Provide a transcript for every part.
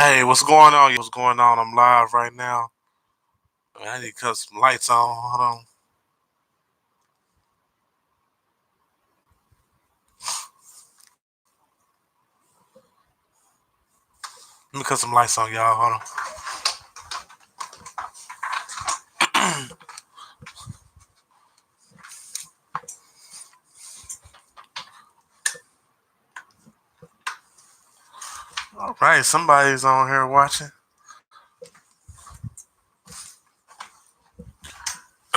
Hey, what's going on? What's going on? I'm live right now. I need to cut some lights on. Hold on. Let me cut some lights on, y'all. Hold on. All right, somebody's on here watching.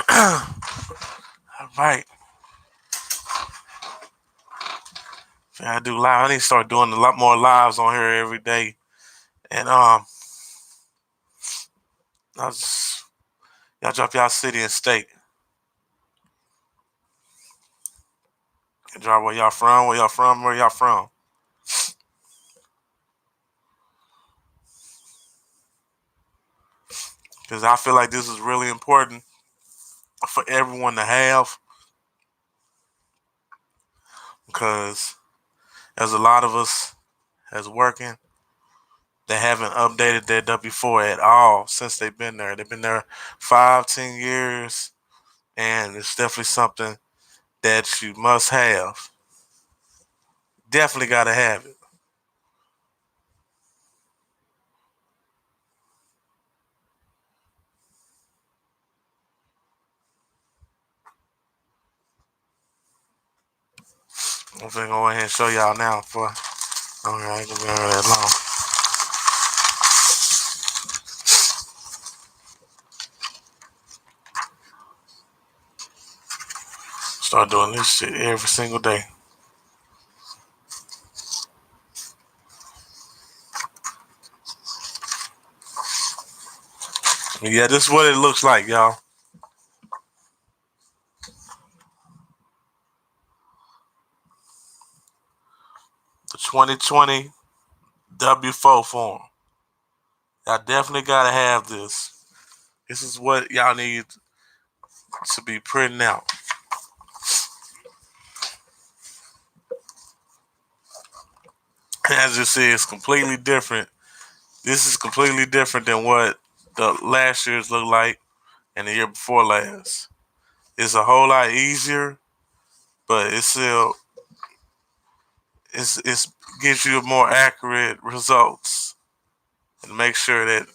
All right. I do live. I need to start doing a lot more lives on here every day. And I'll just, y'all drop y'all city and state. And drop where y'all from, where y'all from, where y'all from. Because I feel like this is really important for everyone to have. Because there's a lot of us that's working. They haven't updated their W-4 at all since they've been there. They've been there 5, 10 years, and it's definitely something that you must have. Definitely got to have it. I'm gonna go ahead and show y'all now. For I ain't gonna be on here that long. Start doing this shit every single day. Yeah, this is what it looks like, y'all. The 2020 W-4 form. Y'all definitely gotta have this. This is what y'all need to be printing out. As you see, it's completely different. This is completely different than what the last year's looked like and the year before last. It's a whole lot easier, but it's still it's gives you more accurate results and make sure that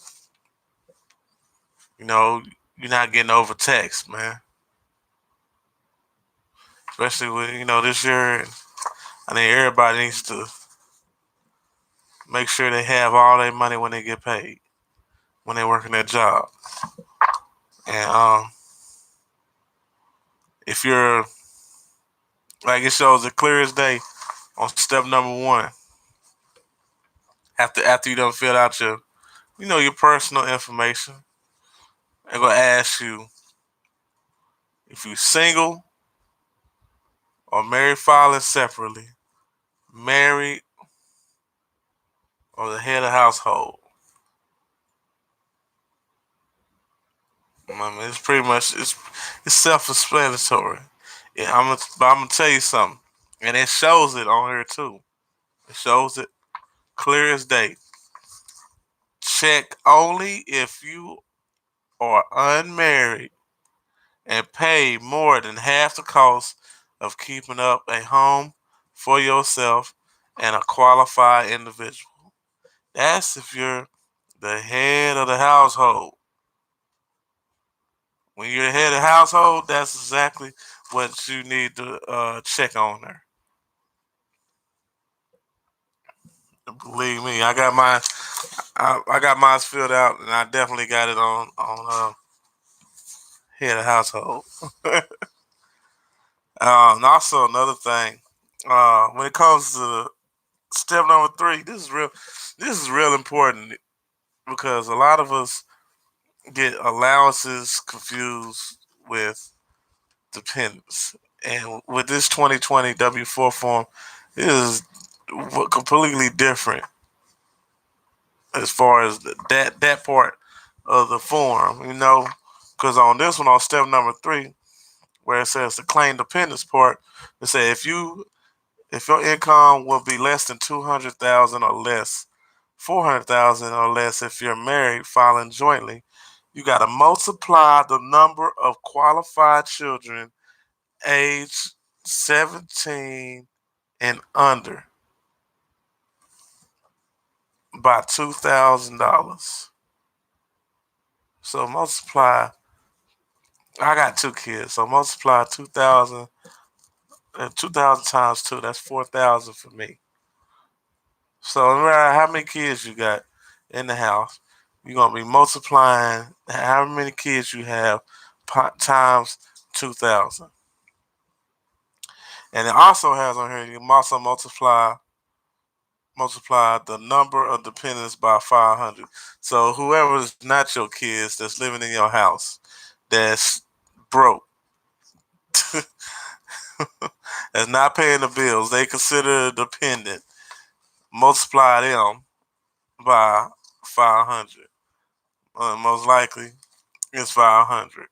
you know you're not getting overtaxed, man. Especially with this year, I think everybody needs to make sure they have all their money when they get paid when they working their job. And if you're like it shows it clear as day on step number one. After you done filled out your personal information, they're gonna ask you if you're single or married filing separately, married or the head of household. I mean, it's pretty much it's self-explanatory. Yeah, I'm gonna tell you something, and it shows it on here too. It shows it clear as day. Check only if you are unmarried and pay more than half the cost of keeping up a home for yourself and a qualified individual. That's if you're the head of the household. When you're the head of the household, that's exactly what you need to check on there. Believe me, I got mine filled out, and I definitely got it on head of household. And also another thing, when it comes to step number three, this is real. This is real important because a lot of us get allowances confused with dependents, and with this 2020 W-4 form, it is completely different as far as that part of the form. Because on this one, on step number three, where it says the claim dependence part, it says if your income will be less than 200,000 or less 400,000 or less if you're married filing jointly. You got to multiply the number of qualified children age 17 and under by $2,000. So multiply. I got two kids, so multiply 2,000. 2,000 times two. That's 4,000 for me. So no matter how many kids you got in the house, you're gonna be multiplying how many kids you have times 2,000. And it also has on here you can also multiply the number of dependents by 500. So whoever's not your kids that's living in your house, that's broke, that's not paying the bills, they consider a dependent. Multiply them by 500. Most likely, it's 500.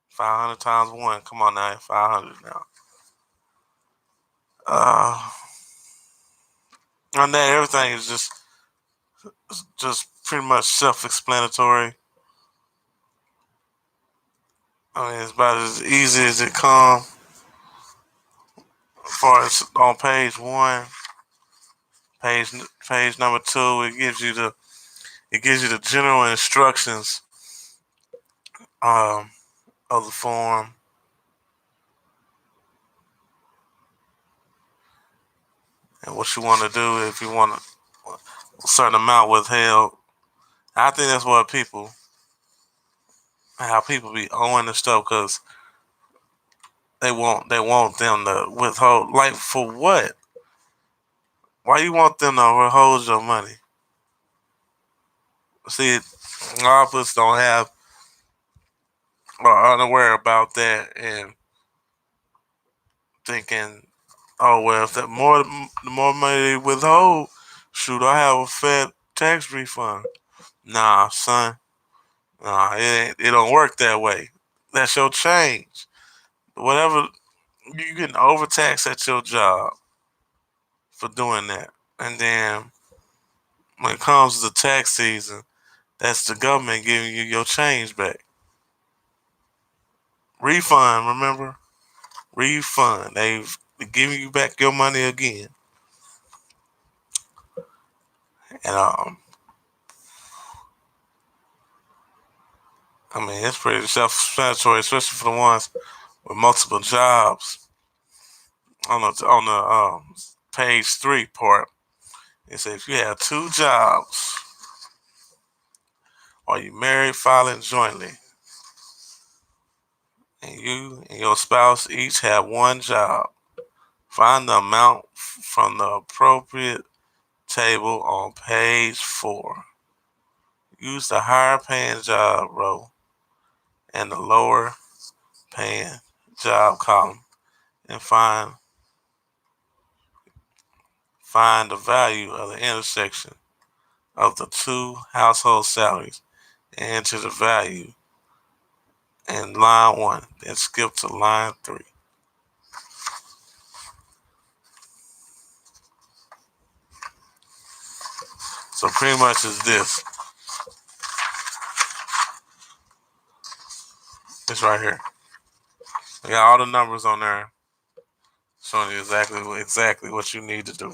500 times one. Come on now, 500 now. On that, everything is just pretty much self-explanatory. I mean, it's about as easy as it comes. As far as on page one, page page number two, it gives you the general instructions um, of the form, and what you want to do if you want a certain amount withheld. I think that's what how people be owing the stuff because they want them to withhold. Like for what? Why you want them to withhold your money? See, a lot of us don't have are unaware about that and thinking, oh well, if the more money they withhold, shoot, I have a fat tax refund. Nah, son, nah, it don't work that way. That's your change. Whatever you getting overtaxed at your job for doing that, and then when it comes to tax season, that's the government giving you your change back. Refund, remember? Refund. They've giving you back your money again. And I mean, it's pretty self-explanatory, especially for the ones with multiple jobs. On the page three part, it says if you have two jobs or you married filing jointly, and you and your spouse each have one job, find the amount from the appropriate table on page four. Use the higher paying job row and the lower paying job column and find the value of the intersection of the two household salaries and enter the value in line one. Then skip to line three. So pretty much is this. It's right here. We got all the numbers on there showing you exactly what you need to do.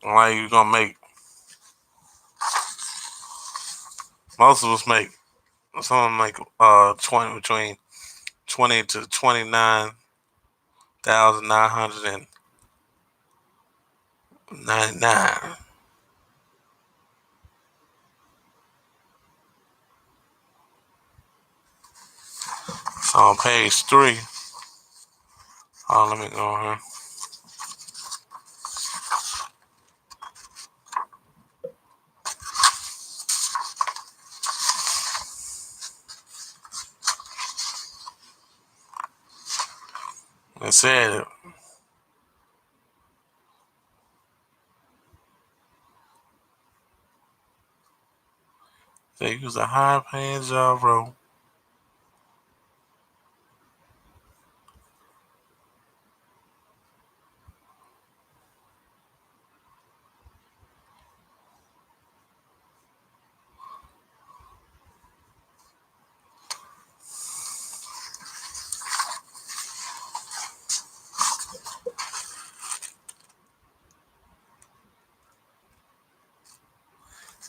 Like you're gonna make most of us make some make 20 between 20 to 29,999. So on page three, let me go here. It said they use a high paying job role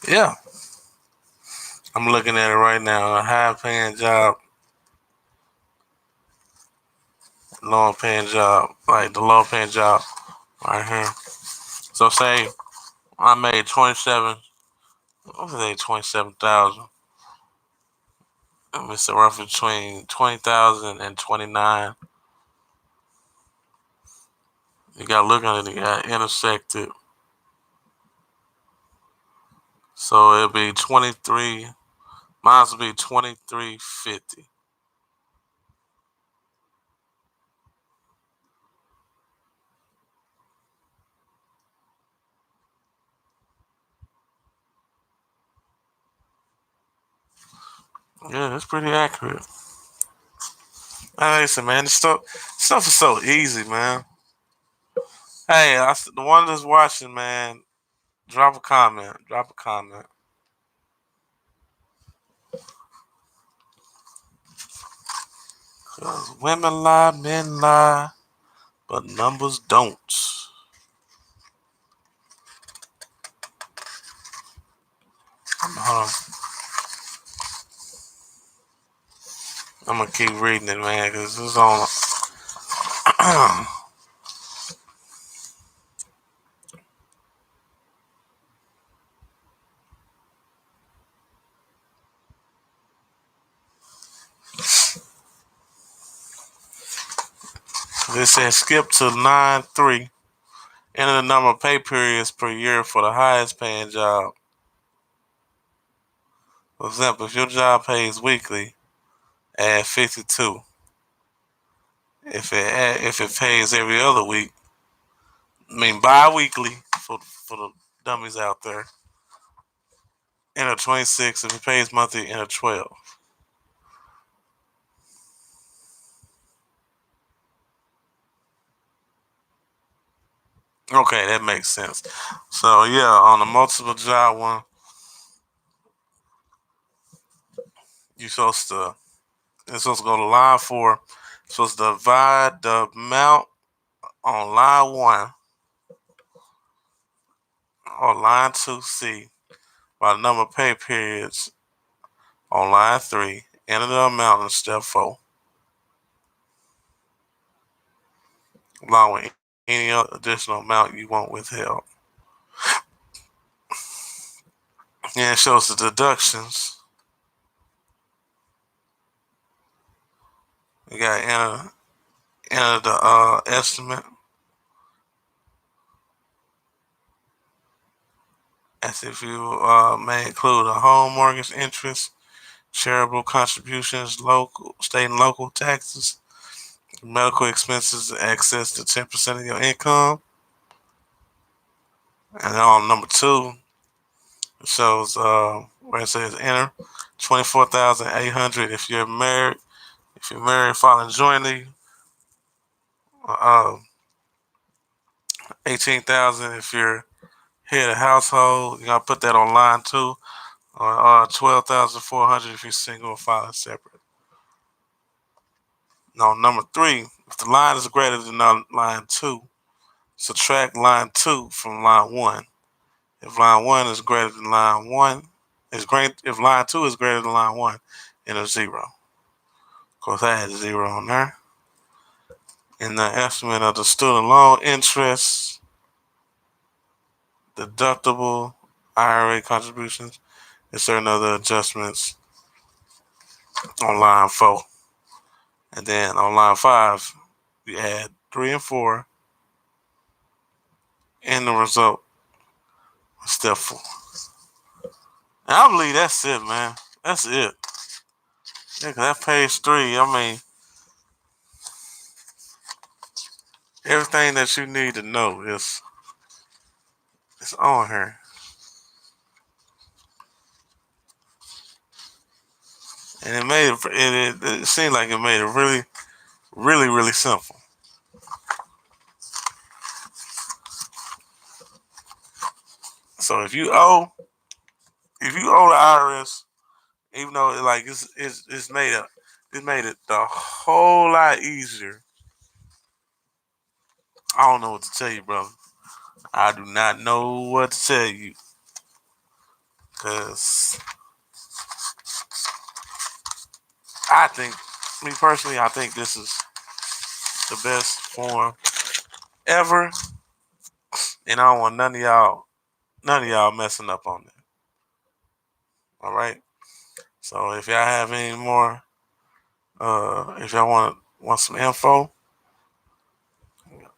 Yeah, I'm looking at it right now. A high paying job, low paying job, like the low paying job right here. So say I made 27. What was it? 27,000. It's roughly between 20,000 and 29. You got to look at it. You got intersected. So it'll be 23. Mine will be 2350. Yeah, that's pretty accurate. Hey, listen, man, stuff is so easy, man. Hey, the one that's watching, man, drop a comment. Drop a comment. Cause women lie, men lie, but numbers don't. Hold on. I'm gonna keep reading it, man, cause it's on. It says skip to line 3. Enter the number of pay periods per year for the highest paying job. For example, if your job pays weekly, add 52. If it pays every other week, I mean bi-weekly for the dummies out there, enter 26. If it pays monthly, enter 12. Okay, that makes sense. So yeah, on the multiple job one, you supposed to it's supposed to go to line 4. You're supposed to divide the amount on line 1 or line 2C by the number of pay periods on line 3. Enter the amount in step 4, along with any other additional amount you want withheld. And it shows the deductions. You got to enter the estimate as if you may include a home mortgage interest, charitable contributions, local, state and local taxes, medical expenses, access to 10% of your income. And then on number 2, it shows where it says enter 24,800 if you're married. If you're married, filing jointly, uh, 18,000 if you're head of household. You gotta put that on line 2. Or 12,400 if you're single or filing separate. Now, number 3, if the line is greater than line 2, subtract line 2 from line 1. If line 1 is greater than line 1, if line 2 is greater than line 1, enter 0. Of course, I had 0 on there. In the estimate of the student loan interest, deductible, IRA contributions, and certain other adjustments on line 4. And then on line 5, you add 3 and 4 in the result of step 4. And I believe that's it, man. That's it. Yeah, 'cause that page 3, I mean, everything that you need to know is on here. And it seemed like it made it really, really, really simple. So if you owe the IRS, even though it's made it a whole lot easier. I don't know what to tell you, brother. I do not know what to tell you. Because I think, me personally, I think this is the best form ever, and I don't want none of y'all messing up on it. All right. So if y'all have any more, if y'all want some info,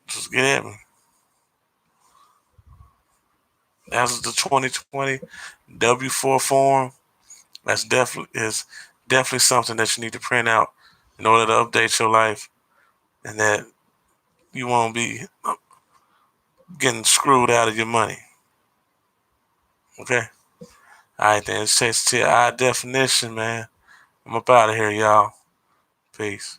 just get at me. That's the 2020 W-4 form. That's definitely something that you need to print out in order to update your life, and that you won't be getting screwed out of your money. Okay. All right, then. It's Chase to your eye definition, man. I'm up out of here, y'all. Peace.